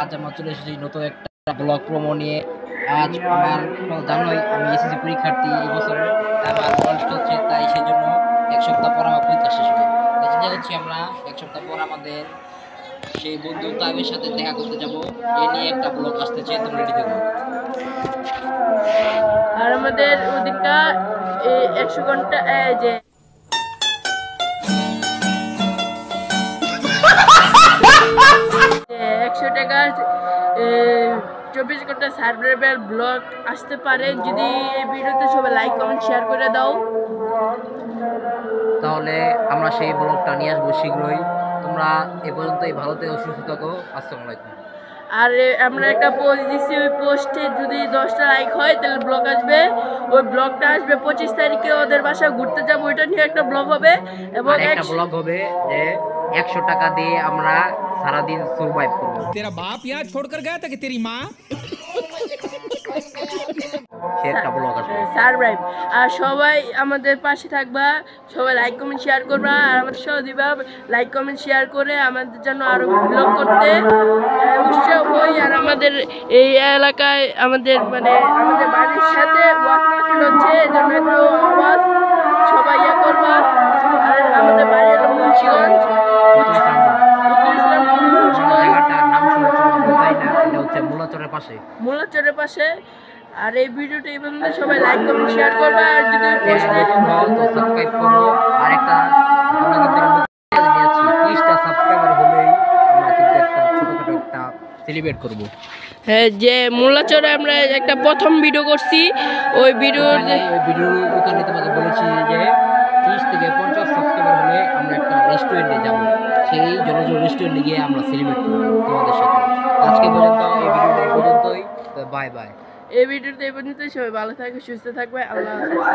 আজ আমরা চলে এসেছি নতুন একটা ব্লগ প্রোমো নিয়ে। আজ আমার জানোই আমি এসএসসি পরীক্ষার্থী এই বছরের, আমার কষ্ট হচ্ছে, তাই সেজন্য এক সপ্তাহ পর আমার পরীক্ষা শেষ হবে। চিন্তা করছি আমরা এক সপ্তাহ পর আমাদের সেই বন্ধু তাদের সাথে দেখা করতে যাব। এ নিয়ে একটা ব্লগ আসতেছে, তোমরা রেডি থেকো। আর আমাদের ওদিকটা 100 ঘন্টা যে 100 টাকার 24 ঘন্টা সার্ভাইভাল ব্লগ আসতে পারে। যদি এই ভিডিওতে সবাই লাইক কমেন্ট শেয়ার করে দাও, তাহলে আমরা সেই ব্লগটা নিয়ে আসবো শীঘ্রই। তোমরা এ পর্যন্তই ভালো থেকো, সুস্থ থাকো। আসসালামু আলাইকুম। আর আমরা একটা পোস্ট দিচ্ছি, ওই পোস্টে যদি 10টা লাইক হয় তাহলে ব্লগ আসবে। ওই ব্লগটা আসবে 25 তারিখে, ওদের বাসায় ঘুরতে যাবো, ওইটা নিয়ে একটা ব্লগ হবে। এবং একটা ব্লগ হবে যে 100 টাকা দিয়ে আমরা সারাদিন সার্ভাইভ করব। तेरा बाप यहाँ छोड़कर गया था कि तेरी माँ? একটা ব্লগ আসবে সারপ্রাইজ। আর সবাই আমাদের পাশে থাকবা, সবাই লাইক কমেন্ট শেয়ার করবা, আর আমাদের সহ দিবা লাইক কমেন্ট শেয়ার করে আমাদের জন্য আরো ব্লগ করতে উৎসাহ হই। আর আমাদের এই এলাকায় আমাদের আমাদের বাড়ির সাথে ওয়াক মাহফিল হচ্ছে, এজন্য একটু আওয়াজ সবাই করবা। আর আমাদের বাড়ি হলো মুন্সিগঞ্জ, জায়গাটার নাম শুনেছি তাই না? এটা হচ্ছে মুলাচরের পাশে। মোলাচরের পাশে। আর এই ভিডিওটা এই পর্যন্ত সবাই লাইক কমেন্ট শেয়ার করবা। আর যদি পোস্টে সাবস্ক্রাইব করো। আর একটা আমরা কিন্তু নিয়েছি 30টা সাবস্ক্রাইবার হলেই আমরা কিন্তু একটা ছোটখাটো একটা সেলিব্রেট করব। হ্যাঁ, যে মোল্লাচরে আমরা একটা প্রথম ভিডিও করছি, ওই ভিডিওর ওখানে তোমাকে বলেছি যে 30 থেকে 50 সাবস্ক্রাইবার হলে আমরা একটা রেস্টুরেন্টে যাব। সেই জনজল রেস্টুরেন্টে গিয়ে আমরা সেলিব্রেট করব তোমাদের সাথে। আজকে পর্যন্ত এই ভিডিওটা এই পর্যন্তই। Bye bye. এই ভিডিওতে এই পর্যন্ত। সবাই ভালো থাকবে, সুস্থ থাকবে। আল্লাহ হাফেজ।